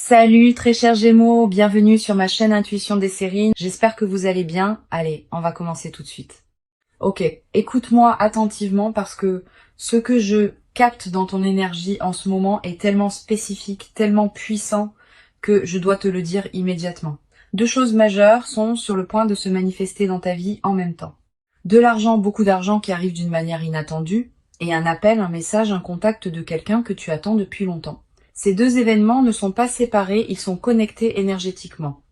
Salut très chers Gémeaux, bienvenue sur ma chaîne Intuition des séries. J'espère que vous allez bien. Allez, on va commencer tout de suite. Ok, écoute-moi attentivement parce que ce que je capte dans ton énergie en ce moment est tellement spécifique, tellement puissant que je dois te le dire immédiatement. Deux choses majeures sont sur le point de se manifester dans ta vie en même temps. De l'argent, beaucoup d'argent qui arrive d'une manière inattendue, et un appel, un message, un contact de quelqu'un que tu attends depuis longtemps. Ces deux événements ne sont pas séparés, ils sont connectés énergétiquement.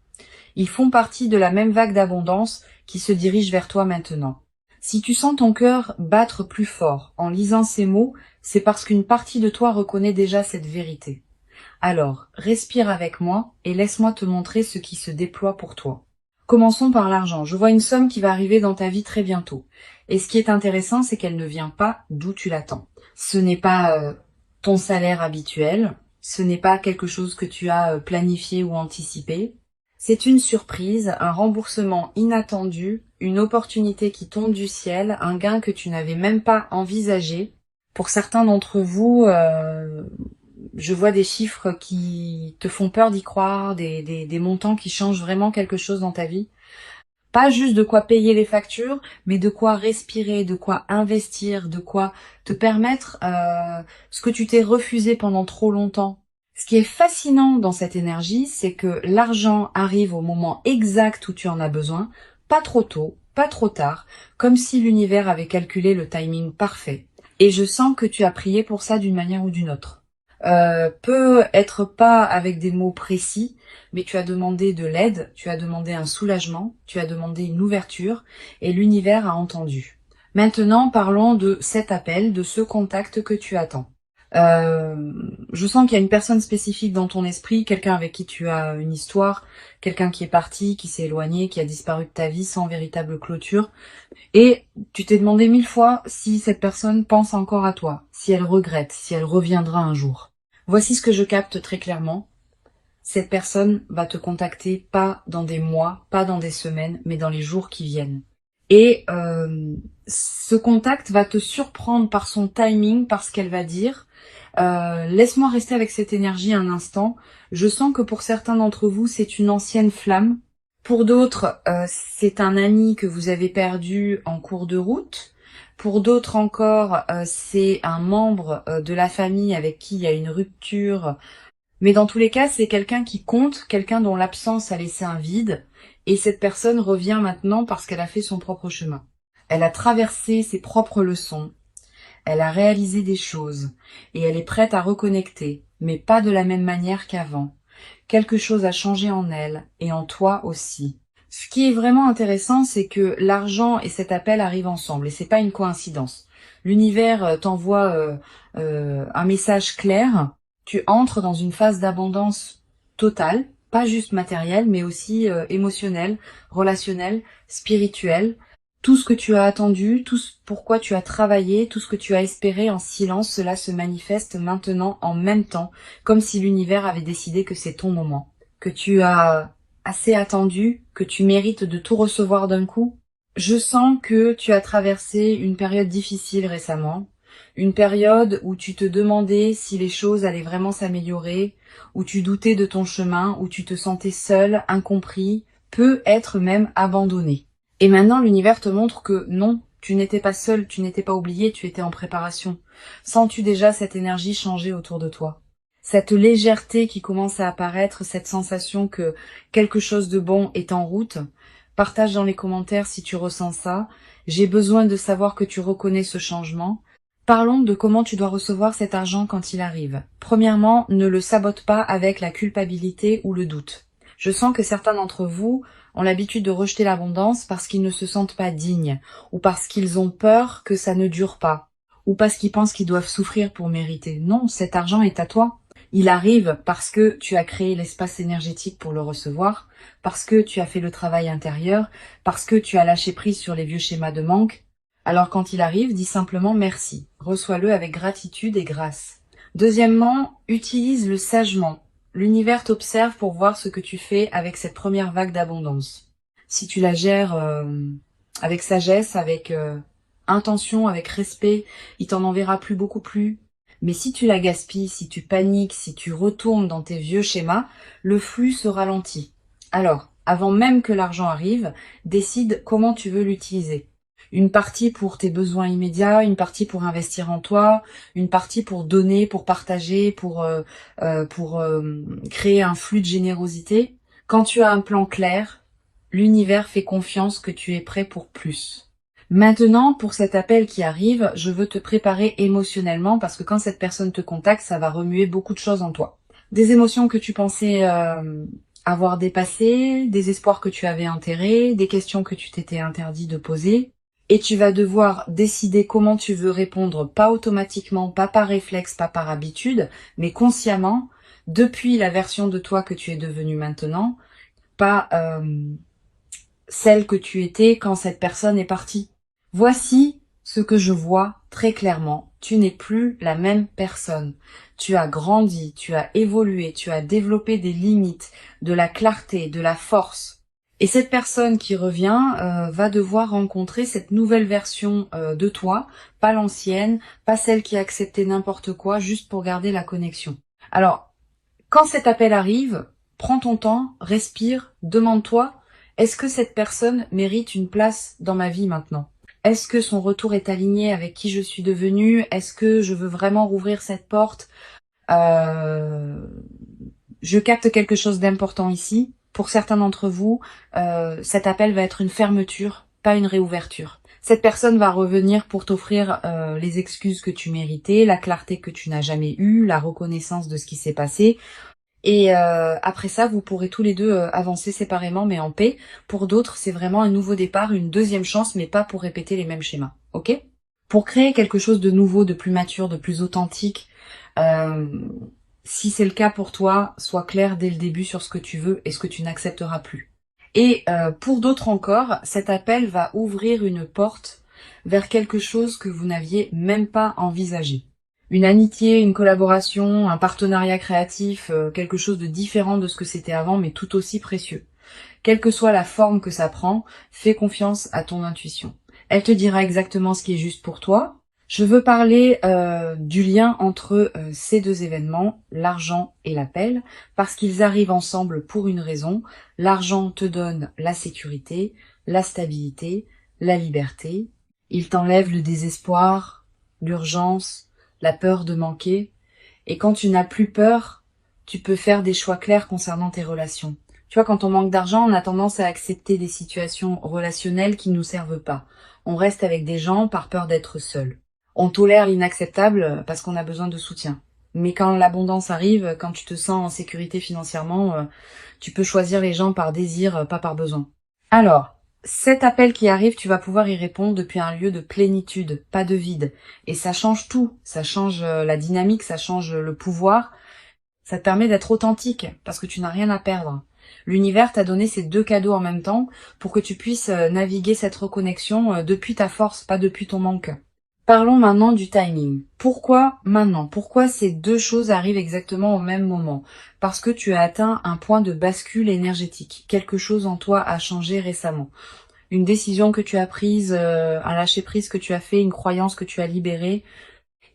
Ils font partie de la même vague d'abondance qui se dirige vers toi maintenant. Si tu sens ton cœur battre plus fort en lisant ces mots, c'est parce qu'une partie de toi reconnaît déjà cette vérité. Alors, respire avec moi et laisse-moi te montrer ce qui se déploie pour toi. Commençons par l'argent. Je vois une somme qui va arriver dans ta vie très bientôt. Et ce qui est intéressant, c'est qu'elle ne vient pas d'où tu l'attends. Ce n'est pas ton salaire habituel, ce n'est pas quelque chose que tu as planifié ou anticipé. C'est une surprise, un remboursement inattendu, une opportunité qui tombe du ciel, un gain que tu n'avais même pas envisagé. Pour certains d'entre vous, je vois des chiffres qui te font peur d'y croire, des montants qui changent vraiment quelque chose dans ta vie. Pas juste de quoi payer les factures, mais de quoi respirer, de quoi investir, de quoi te permettre ce que tu t'es refusé pendant trop longtemps. Ce qui est fascinant dans cette énergie, c'est que l'argent arrive au moment exact où tu en as besoin, pas trop tôt, pas trop tard, comme si l'univers avait calculé le timing parfait. Et je sens que tu as prié pour ça d'une manière ou d'une autre. Peut être pas avec des mots précis, mais tu as demandé de l'aide, tu as demandé un soulagement, tu as demandé une ouverture, et l'univers a entendu. Maintenant, parlons de cet appel, de ce contact que tu attends. Je sens qu'il y a une personne spécifique dans ton esprit, quelqu'un avec qui tu as une histoire, quelqu'un qui est parti, qui s'est éloigné, qui a disparu de ta vie sans véritable clôture. Et tu t'es demandé 1000 fois si cette personne pense encore à toi, si elle regrette, si elle reviendra un jour. Voici ce que je capte très clairement. Cette personne va te contacter pas dans des mois, pas dans des semaines, mais dans les jours qui viennent. Et ce contact va te surprendre par son timing, par ce qu'elle va dire. Laisse-moi rester avec cette énergie un instant. Je sens que pour certains d'entre vous, c'est une ancienne flamme. Pour d'autres, c'est un ami que vous avez perdu en cours de route. Pour d'autres encore, c'est un membre de la famille avec qui il y a une rupture. Mais dans tous les cas, c'est quelqu'un qui compte, quelqu'un dont l'absence a laissé un vide. Et cette personne revient maintenant parce qu'elle a fait son propre chemin. Elle a traversé ses propres leçons. Elle a réalisé des choses. Et elle est prête à reconnecter, mais pas de la même manière qu'avant. Quelque chose a changé en elle, et en toi aussi. Ce qui est vraiment intéressant, c'est que l'argent et cet appel arrivent ensemble, et c'est pas une coïncidence. L'univers t'envoie un message clair, tu entres dans une phase d'abondance totale, pas juste matérielle, mais aussi émotionnelle, relationnelle, spirituelle. Tout ce que tu as attendu, tout ce pourquoi tu as travaillé, tout ce que tu as espéré en silence, cela se manifeste maintenant en même temps, comme si l'univers avait décidé que c'est ton moment, que tu as assez attendu, que tu mérites de tout recevoir d'un coup. Je sens que tu as traversé une période difficile récemment, une période où tu te demandais si les choses allaient vraiment s'améliorer, où tu doutais de ton chemin, où tu te sentais seul, incompris, peut-être même abandonné. Et maintenant, l'univers te montre que non, tu n'étais pas seul, tu n'étais pas oublié, tu étais en préparation. Sens-tu déjà cette énergie changer autour de toi? Cette légèreté qui commence à apparaître, cette sensation que quelque chose de bon est en route? Partage dans les commentaires si tu ressens ça. J'ai besoin de savoir que tu reconnais ce changement. Parlons de comment tu dois recevoir cet argent quand il arrive. Premièrement, ne le sabote pas avec la culpabilité ou le doute. Je sens que certains d'entre vous ont l'habitude de rejeter l'abondance parce qu'ils ne se sentent pas dignes, ou parce qu'ils ont peur que ça ne dure pas, ou parce qu'ils pensent qu'ils doivent souffrir pour mériter. Non, cet argent est à toi. Il arrive parce que tu as créé l'espace énergétique pour le recevoir, parce que tu as fait le travail intérieur, parce que tu as lâché prise sur les vieux schémas de manque. Alors quand il arrive, dis simplement merci. Reçois-le avec gratitude et grâce. Deuxièmement, utilise-le sagement. L'univers t'observe pour voir ce que tu fais avec cette première vague d'abondance. Si tu la gères avec sagesse, avec intention, avec respect, il t'en enverra plus, beaucoup plus. Mais si tu la gaspilles, si tu paniques, si tu retournes dans tes vieux schémas, le flux se ralentit. Alors, avant même que l'argent arrive, décide comment tu veux l'utiliser. Une partie pour tes besoins immédiats, une partie pour investir en toi, une partie pour donner, pour partager, pour créer un flux de générosité. Quand tu as un plan clair, l'univers fait confiance que tu es prêt pour plus. Maintenant, pour cet appel qui arrive, je veux te préparer émotionnellement parce que quand cette personne te contacte, ça va remuer beaucoup de choses en toi. Des émotions que tu pensais avoir dépassées, des espoirs que tu avais enterrés, des questions que tu t'étais interdit de poser. Et tu vas devoir décider comment tu veux répondre, pas automatiquement, pas par réflexe, pas par habitude, mais consciemment, depuis la version de toi que tu es devenue maintenant, pas celle que tu étais quand cette personne est partie. Voici ce que je vois très clairement. Tu n'es plus la même personne. Tu as grandi, tu as évolué, tu as développé des limites, de la clarté, de la force. Et cette personne qui revient va devoir rencontrer cette nouvelle version de toi, pas l'ancienne, pas celle qui a accepté n'importe quoi juste pour garder la connexion. Alors, quand cet appel arrive, prends ton temps, respire, demande-toi, est-ce que cette personne mérite une place dans ma vie maintenant? Est-ce que son retour est aligné avec qui je suis devenue? Est-ce que je veux vraiment rouvrir cette porte? Je capte quelque chose d'important ici. Pour certains d'entre vous, cet appel va être une fermeture, pas une réouverture. Cette personne va revenir pour t'offrir les excuses que tu méritais, la clarté que tu n'as jamais eue, la reconnaissance de ce qui s'est passé. Et après ça, vous pourrez tous les deux avancer séparément, mais en paix. Pour d'autres, c'est vraiment un nouveau départ, une deuxième chance, mais pas pour répéter les mêmes schémas. Ok? Pour créer quelque chose de nouveau, de plus mature, de plus authentique, si c'est le cas pour toi, sois clair dès le début sur ce que tu veux et ce que tu n'accepteras plus. Et pour d'autres encore, cet appel va ouvrir une porte vers quelque chose que vous n'aviez même pas envisagé. Une amitié, une collaboration, un partenariat créatif, quelque chose de différent de ce que c'était avant, mais tout aussi précieux. Quelle que soit la forme que ça prend, fais confiance à ton intuition. Elle te dira exactement ce qui est juste pour toi. Je veux parler du lien entre ces deux événements, l'argent et l'appel, parce qu'ils arrivent ensemble pour une raison. L'argent te donne la sécurité, la stabilité, la liberté. Il t'enlève le désespoir, l'urgence, la peur de manquer. Et quand tu n'as plus peur, tu peux faire des choix clairs concernant tes relations. Tu vois, quand on manque d'argent, on a tendance à accepter des situations relationnelles qui ne nous servent pas. On reste avec des gens par peur d'être seul. On tolère l'inacceptable parce qu'on a besoin de soutien. Mais quand l'abondance arrive, quand tu te sens en sécurité financièrement, tu peux choisir les gens par désir, pas par besoin. Alors, cet appel qui arrive, tu vas pouvoir y répondre depuis un lieu de plénitude, pas de vide. Et ça change tout. Ça change la dynamique, ça change le pouvoir. Ça te permet d'être authentique parce que tu n'as rien à perdre. L'univers t'a donné ces deux cadeaux en même temps pour que tu puisses naviguer cette reconnexion depuis ta force, pas depuis ton manque. Parlons maintenant du timing. Pourquoi maintenant? Pourquoi ces deux choses arrivent exactement au même moment? Parce que tu as atteint un point de bascule énergétique. Quelque chose en toi a changé récemment. Une décision que tu as prise, un lâcher prise que tu as fait, une croyance que tu as libérée.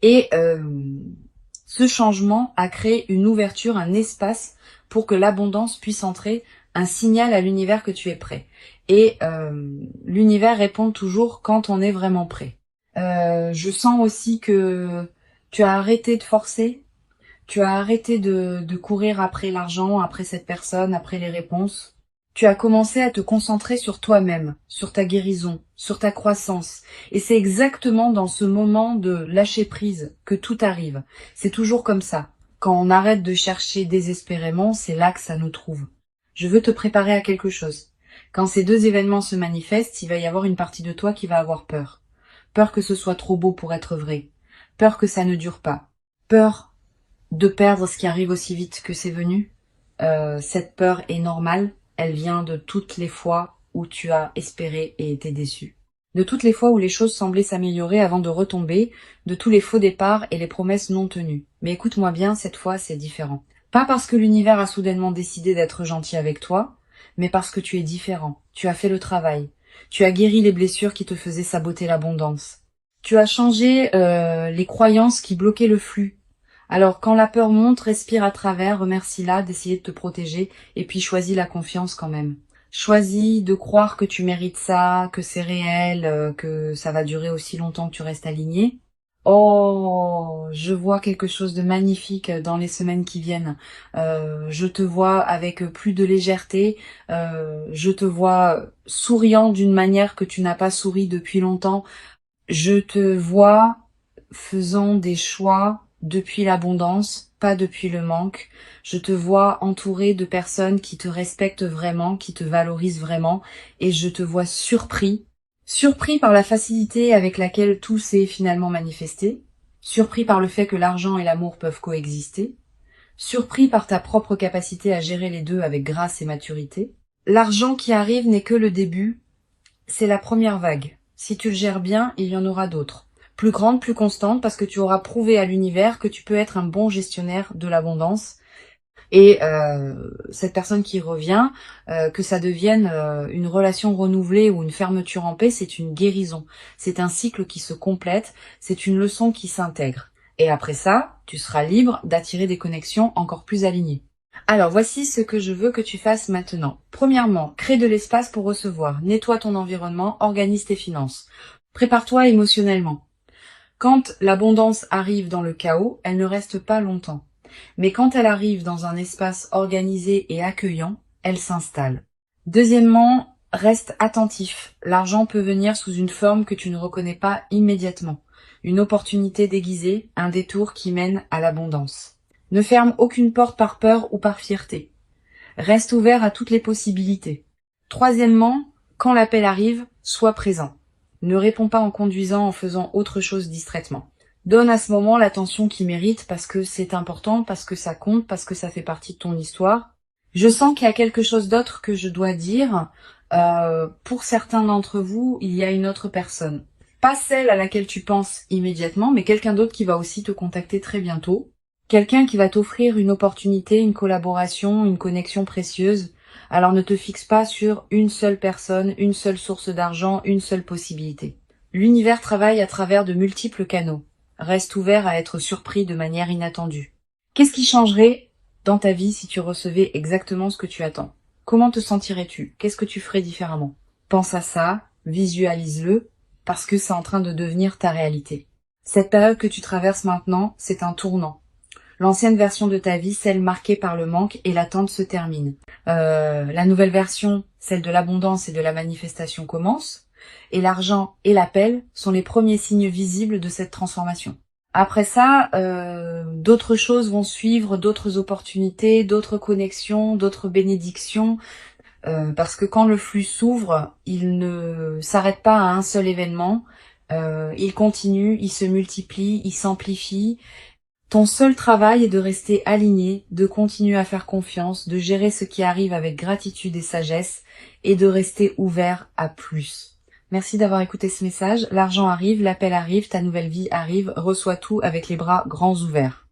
Et ce changement a créé une ouverture, un espace pour que l'abondance puisse entrer, un signal à l'univers que tu es prêt. Et l'univers répond toujours quand on est vraiment prêt. Je sens aussi que tu as arrêté de forcer, tu as arrêté de courir après l'argent, après cette personne, après les réponses. Tu as commencé à te concentrer sur toi-même, sur ta guérison, sur ta croissance. Et c'est exactement dans ce moment de lâcher prise que tout arrive. C'est toujours comme ça. Quand on arrête de chercher désespérément, c'est là que ça nous trouve. Je veux te préparer à quelque chose. Quand ces deux événements se manifestent, il va y avoir une partie de toi qui va avoir peur. Peur que ce soit trop beau pour être vrai. Peur que ça ne dure pas. Peur de perdre ce qui arrive aussi vite que c'est venu. Cette peur est normale. Elle vient de toutes les fois où tu as espéré et été déçu. De toutes les fois où les choses semblaient s'améliorer avant de retomber, de tous les faux départs et les promesses non tenues. Mais écoute-moi bien, cette fois c'est différent. Pas parce que l'univers a soudainement décidé d'être gentil avec toi, mais parce que tu es différent. Tu as fait le travail. Tu as guéri les blessures qui te faisaient saboter l'abondance. Tu as changé les croyances qui bloquaient le flux. Alors quand la peur monte, respire à travers, remercie-la d'essayer de te protéger et puis choisis la confiance quand même. Choisis de croire que tu mérites ça, que c'est réel, que ça va durer aussi longtemps que tu restes aligné. Oh, je vois quelque chose de magnifique dans les semaines qui viennent. Je te vois avec plus de légèreté. Je te vois souriant d'une manière que tu n'as pas souri depuis longtemps. Je te vois faisant des choix depuis l'abondance, pas depuis le manque. Je te vois entouré de personnes qui te respectent vraiment, qui te valorisent vraiment, et je te vois surpris par la facilité avec laquelle tout s'est finalement manifesté, surpris par le fait que l'argent et l'amour peuvent coexister, surpris par ta propre capacité à gérer les deux avec grâce et maturité. L'argent qui arrive n'est que le début, c'est la première vague. Si tu le gères bien, il y en aura d'autres. Plus grandes, plus constantes, parce que tu auras prouvé à l'univers que tu peux être un bon gestionnaire de l'abondance. Et cette personne qui revient, que ça devienne une relation renouvelée ou une fermeture en paix, c'est une guérison. C'est un cycle qui se complète, c'est une leçon qui s'intègre. Et après ça, tu seras libre d'attirer des connexions encore plus alignées. Alors, voici ce que je veux que tu fasses maintenant. Premièrement, crée de l'espace pour recevoir. Nettoie ton environnement, organise tes finances. Prépare-toi émotionnellement. Quand l'abondance arrive dans le chaos, elle ne reste pas longtemps. Mais quand elle arrive dans un espace organisé et accueillant, elle s'installe. Deuxièmement, reste attentif. L'argent peut venir sous une forme que tu ne reconnais pas immédiatement. Une opportunité déguisée, un détour qui mène à l'abondance. Ne ferme aucune porte par peur ou par fierté. Reste ouvert à toutes les possibilités. Troisièmement, quand l'appel arrive, sois présent. Ne réponds pas en conduisant, en faisant autre chose distraitement. Donne à ce moment l'attention qu'il mérite parce que c'est important, parce que ça compte, parce que ça fait partie de ton histoire. Je sens qu'il y a quelque chose d'autre que je dois dire. Pour certains d'entre vous, il y a une autre personne. Pas celle à laquelle tu penses immédiatement, mais quelqu'un d'autre qui va aussi te contacter très bientôt. Quelqu'un qui va t'offrir une opportunité, une collaboration, une connexion précieuse. Alors ne te fixe pas sur une seule personne, une seule source d'argent, une seule possibilité. L'univers travaille à travers de multiples canaux. Reste ouvert à être surpris de manière inattendue. Qu'est-ce qui changerait dans ta vie si tu recevais exactement ce que tu attends? Comment te sentirais-tu? Qu'est-ce que tu ferais différemment? Pense à ça, visualise-le, parce que c'est en train de devenir ta réalité. Cette période que tu traverses maintenant, c'est un tournant. L'ancienne version de ta vie, celle marquée par le manque et l'attente, se termine. La nouvelle version, celle de l'abondance et de la manifestation, commence. Et l'argent et l'appel sont les premiers signes visibles de cette transformation. Après ça, d'autres choses vont suivre, d'autres opportunités, d'autres connexions, d'autres bénédictions. Parce que quand le flux s'ouvre, il ne s'arrête pas à un seul événement. Il continue, il se multiplie, il s'amplifie. Ton seul travail est de rester aligné, de continuer à faire confiance, de gérer ce qui arrive avec gratitude et sagesse et de rester ouvert à plus. Merci d'avoir écouté ce message. L'argent arrive, l'appel arrive, ta nouvelle vie arrive. Reçois tout avec les bras grands ouverts.